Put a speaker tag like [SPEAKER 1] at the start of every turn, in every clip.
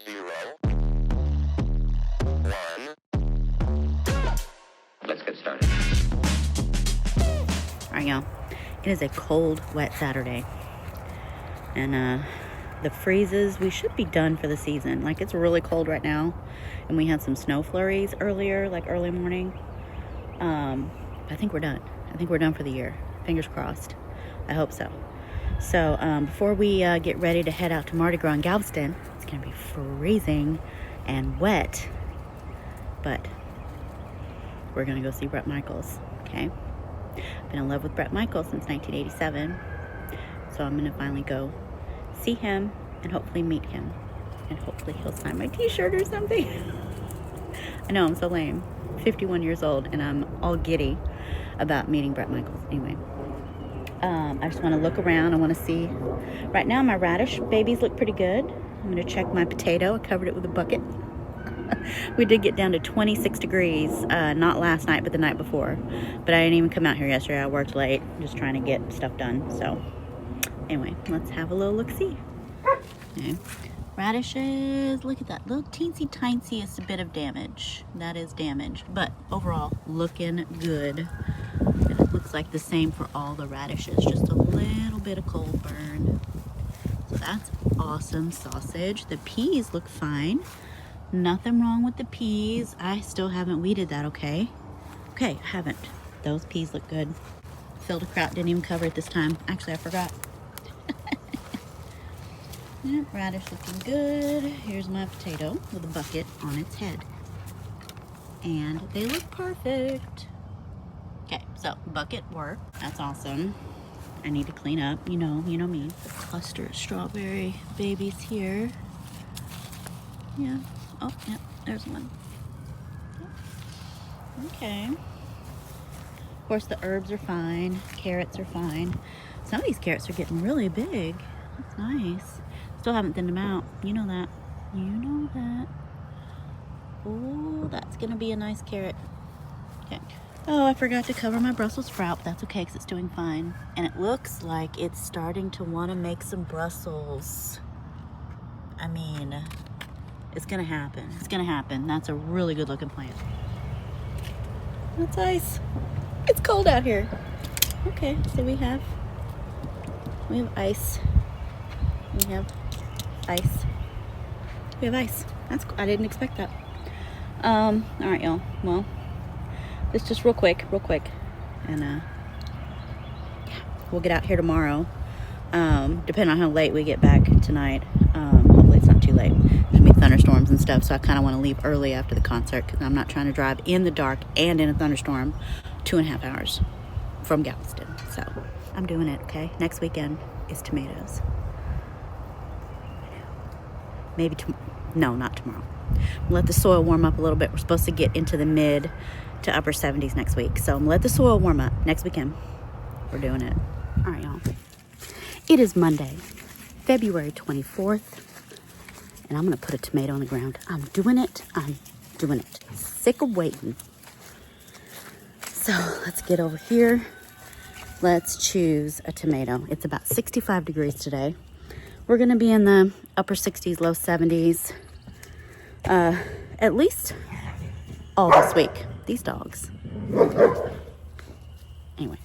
[SPEAKER 1] 0, 1. Let's get started.
[SPEAKER 2] All right, y'all. It is a cold, wet Saturday. And the freezes, we should be done for the season. Like, it's really cold right now. And we had some snow flurries earlier, like early morning. I think we're done. I think we're done for the year. Fingers crossed. I hope so. So before we get ready to head out to Mardi Gras in Galveston, it's going to be freezing and wet. But we're going to go see Bret Michaels, okay? I've been in love with Bret Michaels since 1987. So I'm going to finally go see him and hopefully meet him. And hopefully he'll sign my t-shirt or something. I know, I'm so lame. 51 years old and I'm all giddy about meeting Bret Michaels. Anyway, I just want to look around. I want to see. Right now my radish babies look pretty good. I'm going to check my potato. I covered it with a bucket. We did get down to 26 degrees, not last night, but the night before. But I didn't even come out here yesterday. I worked late, just trying to get stuff done. So anyway, let's have a little look-see. Okay. Radishes, look at that. Little teensy-tiniest bit of damage. That is damage. But overall, looking good. And it looks like the same for all the radishes. Just a little bit of cold burn. So that's awesome sausage. The peas look fine. Nothing wrong with the peas. I still haven't weeded that, okay? Okay, I haven't. Those peas look good. Field of Kraut didn't even cover it this time. Actually, I forgot. Yep, radish looking good. Here's my potato with a bucket on its head. And they look perfect. Okay, so bucket work. That's awesome. I need to clean up, you know me. The cluster of strawberry babies here. Yeah. Oh, yeah, there's one. Okay. Of course, the herbs are fine. Carrots are fine. Some of these carrots are getting really big. That's nice. Still haven't thinned them out. You know that. You know that. Oh, that's going to be a nice carrot. Okay. Oh, I forgot to cover my Brussels sprout. That's okay because it's doing fine. And it looks like it's starting to want to make some Brussels. I mean, it's going to happen. It's going to happen. That's a really good looking plant. That's ice. It's cold out here. Okay, so we have ice. We have ice. We have ice. That's cool. I didn't expect that. All right, y'all. Well, this just real quick. And yeah, we'll get out here tomorrow. Depending on how late we get back tonight. Hopefully it's not too late. There's gonna be thunderstorms and stuff, so I kind of want to leave early after the concert because I'm not trying to drive in the dark and in a thunderstorm 2.5 hours from Galveston. So I'm doing it, okay? Next weekend is tomatoes. Maybe no, not tomorrow. Let the soil warm up a little bit. We're supposed to get into the mid to upper 70s next week. So let the soil warm up next weekend. We're doing it. All right, y'all. It is Monday, February 24th. And I'm going to put a tomato on the ground. I'm doing it. Sick of waiting. So let's get over here. Let's choose a tomato. It's about 65 degrees today. We're going to be in the upper 60s, low 70s. At least all this week. These dogs. Anyway,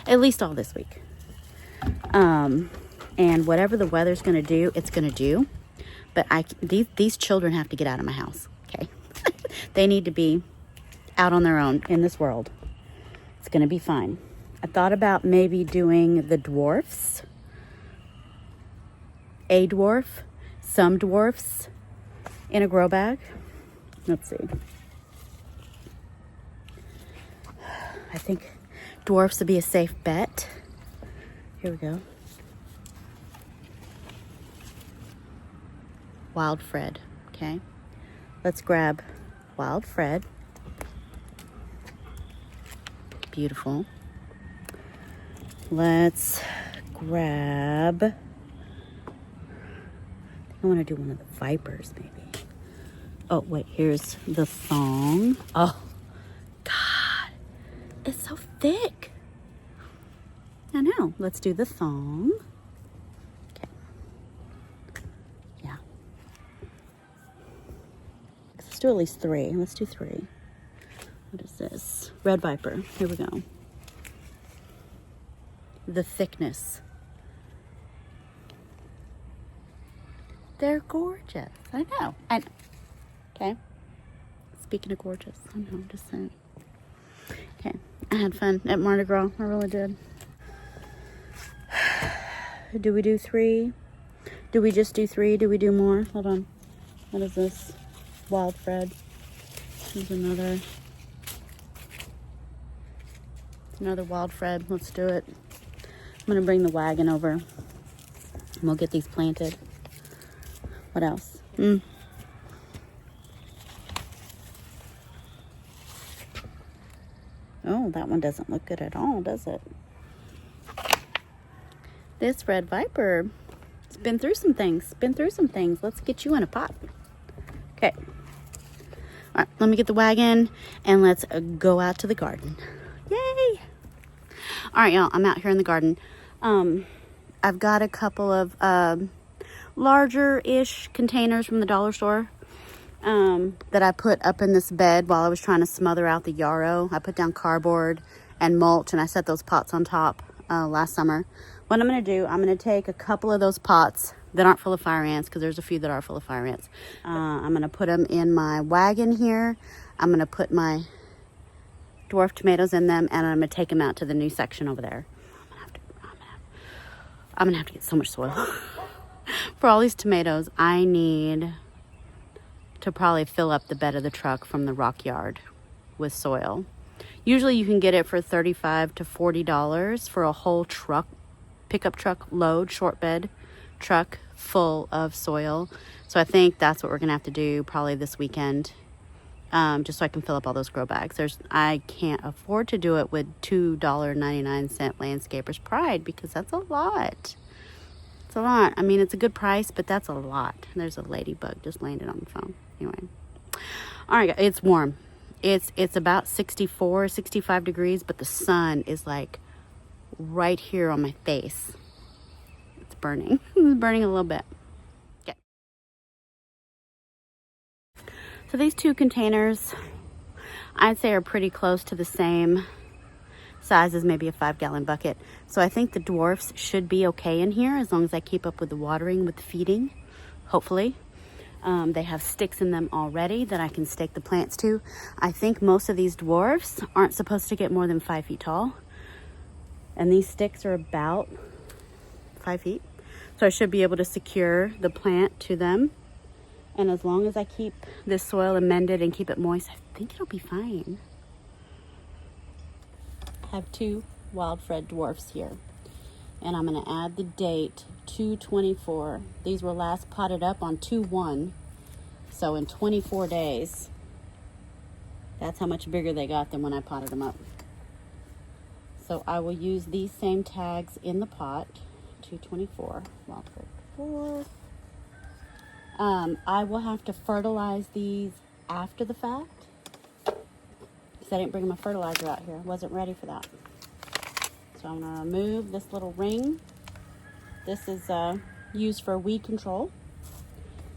[SPEAKER 2] at least all this week. And whatever the weather's going to do, it's going to do. But these children have to get out of my house, okay? They need to be out on their own in this world. It's going to be fine. I thought about maybe doing the dwarfs. A dwarf, some dwarfs in a grow bag. Let's see. I think dwarfs would be a safe bet. Here we go. Wild Fred, okay? Let's grab Wild Fred. Beautiful. Let's grab, I want to do one of the vipers maybe. Oh, wait, here's the thong. Oh, God, it's so thick. I know. Let's do the thong. Okay. Yeah. do at least 3. Let's do 3. What is this? Red Viper. Here we go. The thickness. They're gorgeous. I know. Okay. Speaking of gorgeous, I know, I'm just saying. Okay. I had fun at Mardi Gras. I really did. Do we do 3? Do we just do 3? Do we do more? Hold on. What is this? Wild Fred. Here's another Wild Fred. Let's do it. I'm going to bring the wagon over. And we'll get these planted. What else? Oh, that one doesn't look good at all, does it? This Red Viper, it's been through some things. Let's get you in a pot. Okay. All right, let me get the wagon and let's go out to the garden. Yay! All right, y'all, I'm out here in the garden. I've got a couple of larger-ish containers from the dollar store that I put up in this bed while I was trying to smother out the yarrow. I put down cardboard and mulch, and I set those pots on top last summer. What I'm going to do, I'm going to take a couple of those pots that aren't full of fire ants, because there's a few that are full of fire ants. I'm going to put them in my wagon here. I'm going to put my dwarf tomatoes in them, and I'm going to take them out to the new section over there. I'm going to have to get so much soil. For all these tomatoes, I need to probably fill up the bed of the truck from the rock yard with soil. Usually you can get it for $35 to $40 for a whole truck, pickup truck load, short bed truck full of soil. So I think that's what we're gonna have to do probably this weekend, just so I can fill up all those grow bags. I can't afford to do it with $2.99 Landscaper's Pride, because that's a lot. It's a lot. I mean, it's a good price, but that's a lot. There's a ladybug just landed on the phone. Anyway. All right, it's warm. It's about 64, 65 degrees, but the sun is like right here on my face. It's burning. It's burning a little bit. Okay. So these 2 containers, I'd say, are pretty close to the same size as maybe a 5-gallon bucket. So I think the dwarfs should be okay in here as long as I keep up with the watering, with the feeding, hopefully. They have sticks in them already that I can stake the plants to. I think most of these dwarfs aren't supposed to get more than 5 feet tall. And these sticks are about 5 feet. So I should be able to secure the plant to them. And as long as I keep this soil amended and keep it moist, I think it'll be fine. I have 2 Wild Fred dwarfs here. And I'm going to add the date 2/24. These were last potted up on 2/1. So in 24 days, that's how much bigger they got than when I potted them up. So I will use these same tags in the pot. 2/24. Wild Fred dwarf. I will have to fertilize these after the fact, because I didn't bring my fertilizer out here. I wasn't ready for that. So I'm going to remove this little ring. This is used for weed control.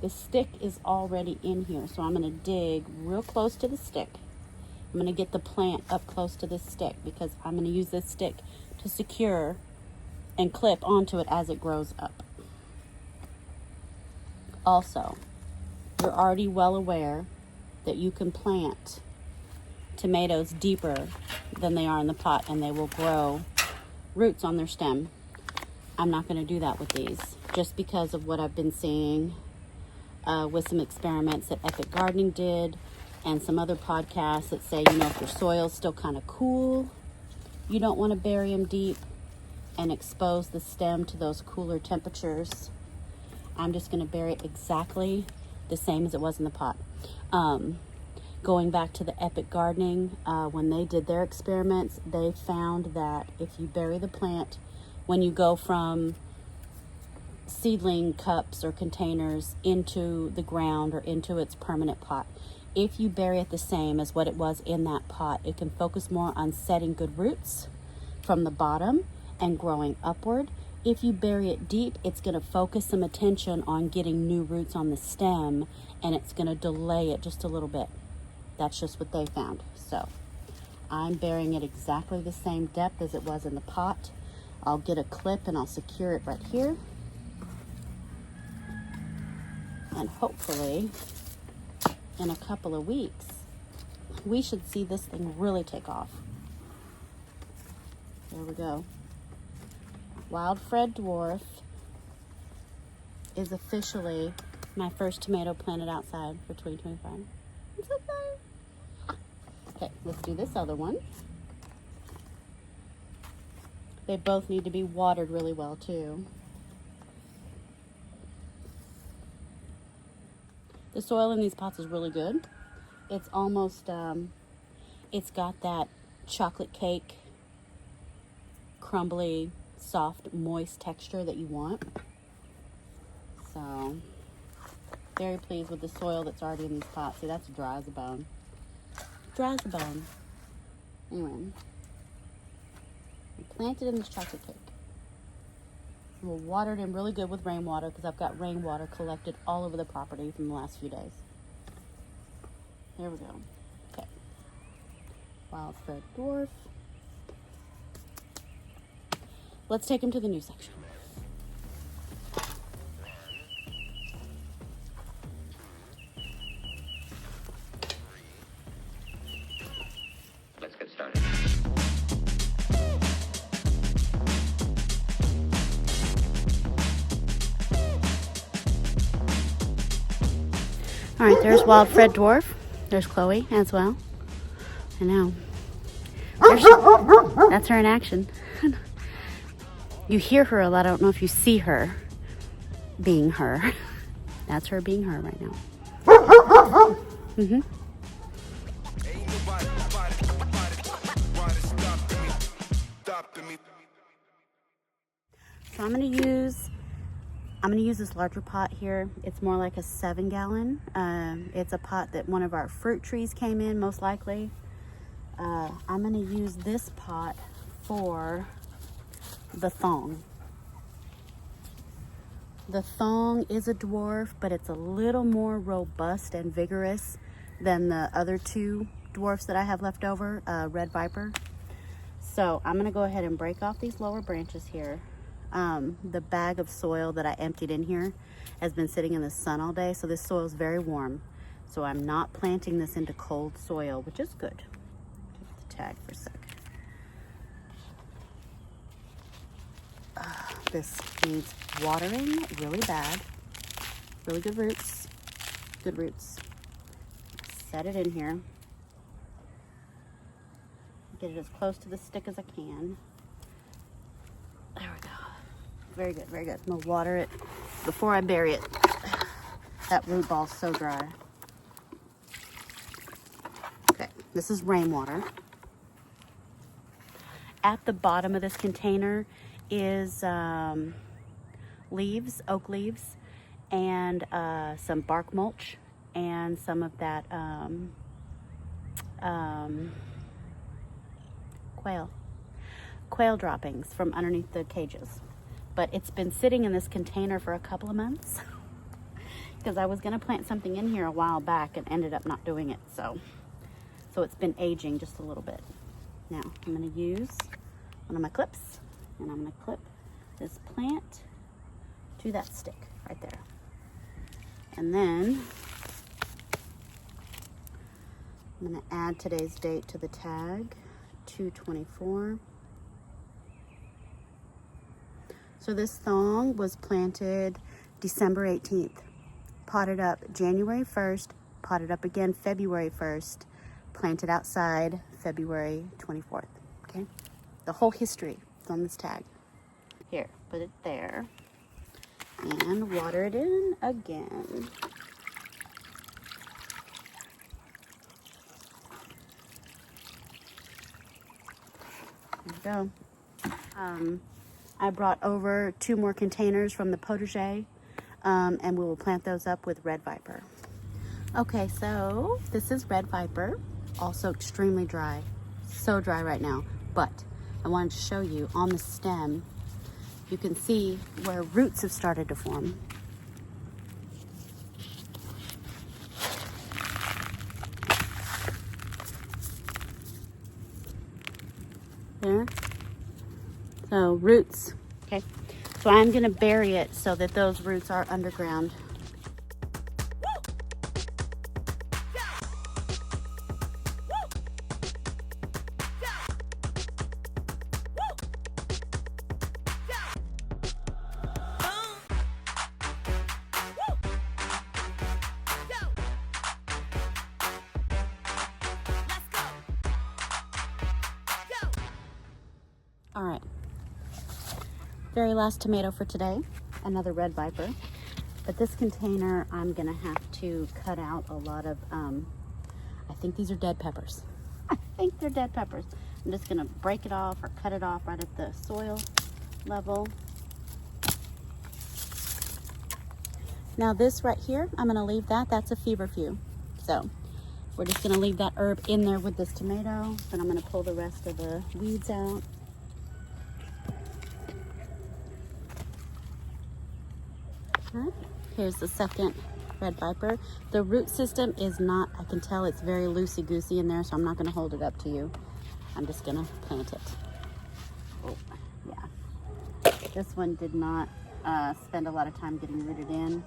[SPEAKER 2] The stick is already in here, so I'm going to dig real close to the stick. I'm going to get the plant up close to this stick, because I'm going to use this stick to secure and clip onto it as it grows up. Also, you're already well aware that you can plant tomatoes deeper than they are in the pot, and they will grow roots on their stem. I'm not going to do that with these, just because of what I've been seeing with some experiments that Epic Gardening did, and some other podcasts that say, you know, if your soil's still kind of cool, you don't want to bury them deep and expose the stem to those cooler temperatures. I'm just going to bury it exactly the same as it was in the pot. Going back to the Epic Gardening, when they did their experiments, they found that if you bury the plant, when you go from seedling cups or containers into the ground or into its permanent pot, if you bury it the same as what it was in that pot, it can focus more on setting good roots from the bottom and growing upward.
[SPEAKER 1] If you bury it deep, it's going to focus some attention on getting new roots on the stem, and it's going to delay it just a little bit. That's just what they found. So I'm burying it exactly the same depth as it was in the pot. I'll get a clip and I'll secure it right here. And hopefully in a couple of weeks, we should see this thing really take off. There we go. Wild Fred Dwarf is officially my first tomato planted outside for 2025. I'm so excited. Okay, let's do this other one. They both need to be watered really well too. The soil in these pots is really good. It's almost, it's got that chocolate cake, crumbly, soft, moist texture that you want. So, very pleased with the soil that's already in these pots. See, that's dry as a bone. Dry as a bone. Anyway, I planted in this chocolate cake. We'll water it in really good with rainwater because I've got rainwater collected all over the property from the last few days. There we go. Okay. Wild Fred Dwarf. Let's take him to the new section.
[SPEAKER 3] Let's get started.
[SPEAKER 1] All right, there's Wild Fred Dwarf. There's Chloe as well. I know. That's her in action. You hear her a lot. I don't know if you see her being her. That's her being her right now. Mm-hmm. So I'm gonna use this larger pot here. It's more like a 7-gallon. It's a pot that one of our fruit trees came in, most likely. I'm gonna use this pot for the thong. The thong is a dwarf, but it's a little more robust and vigorous than the other two dwarfs that I have left over, Red Viper. So I'm gonna go ahead and break off these lower branches here. The bag of soil that I emptied in here has been sitting in the sun all day, so this soil is very warm. So I'm not planting this into cold soil, which is good. Take the tag for a sec. This needs watering really bad. Really good roots. Good roots. Set it in here. Get it as close to the stick as I can. There we go. Very good, very good. I'm gonna water it before I bury it. That root ball's so dry. Okay, this is rainwater. At the bottom of this container is leaves, oak leaves, and some bark mulch, and some of that quail droppings from underneath the cages. But it's been sitting in this container for a couple of months because I was going to plant something in here a while back and ended up not doing it. So it's been aging just a little bit. Now I'm going to use one of my clips and I'm going to clip this plant to that stick right there. And then I'm going to add today's date to the tag, 2/24. So this thong was planted December 18th, potted up January 1st, potted up again February 1st, planted outside February 24th, okay? The whole history is on this tag. Here, put it there and water it in again. There we go. I brought over 2 more containers from the potager, and we will plant those up with Red Viper. Okay, so this is Red Viper, also extremely dry, so dry right now, but I wanted to show you on the stem, you can see where roots have started to form. There. So roots. Okay. So I'm going to bury it so that those roots are underground. All right, very last tomato for today, another red viper. But this container, I'm gonna have to cut out a lot of, I think these are dead peppers. I think they're dead peppers. I'm just gonna break it off or cut it off right at the soil level. Now this right here, I'm gonna leave that, that's a feverfew. So we're just gonna leave that herb in there with this tomato, and I'm gonna pull the rest of the weeds out. Here's the second red viper. The root system is not, I can tell it's very loosey-goosey in there, so I'm not going to hold it up to you. I'm just going to plant it. Oh, yeah. This one did not spend a lot of time getting rooted in.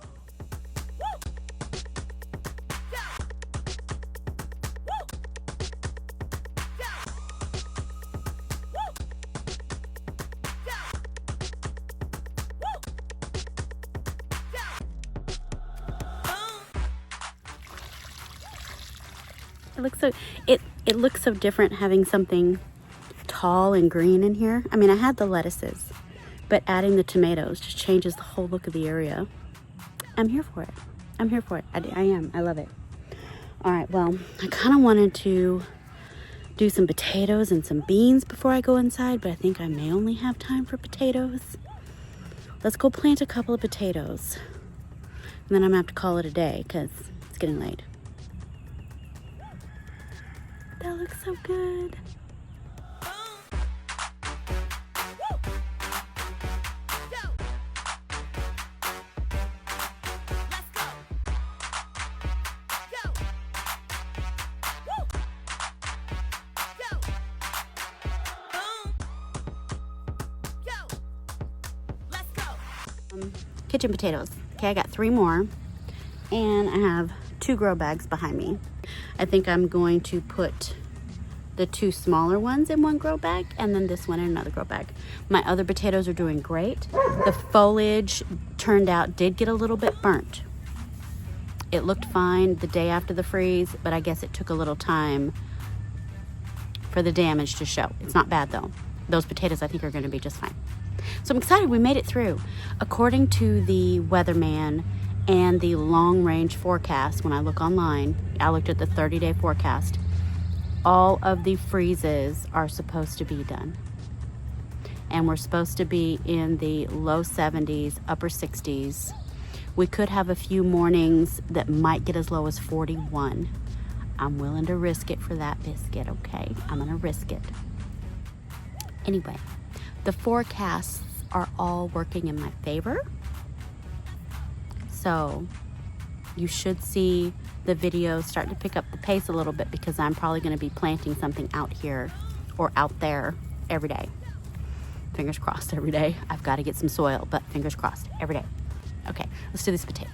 [SPEAKER 1] It looks so different having something tall and green in here. I mean, I had the lettuces, but adding the tomatoes just changes the whole look of the area. I'm here for it. I'm here for it. I am. I love it. All right, well, I kind of wanted to do some potatoes and some beans before I go inside, but I think I may only have time for potatoes. Let's go plant a couple of potatoes. And then I'm gonna have to call it a day because it's getting late. That looks so good. Kitchen potatoes. Okay, I got 3 more, and I have 2 grow bags behind me. I think I'm going to put the 2 smaller ones in one grow bag and then this one in another grow bag. My other potatoes are doing great. The foliage turned out, did get a little bit burnt. It looked fine the day after the freeze, but I guess it took a little time for the damage to show. It's not bad though. Those potatoes I think are gonna be just fine. So I'm excited we made it through. According to the weatherman and the long range forecast, when I look online, I looked at the 30-day forecast, all of the freezes are supposed to be done. And we're supposed to be in the low 70s, upper 60s. We could have a few mornings that might get as low as 41. I'm willing to risk it for that biscuit, okay? I'm gonna risk it. Anyway, the forecasts are all working in my favor. So you should see the video start to pick up the pace a little bit because I'm probably going to be planting something out here or out there every day. Fingers crossed every day. I've got to get some soil, but fingers crossed every day. Okay, let's do these potatoes.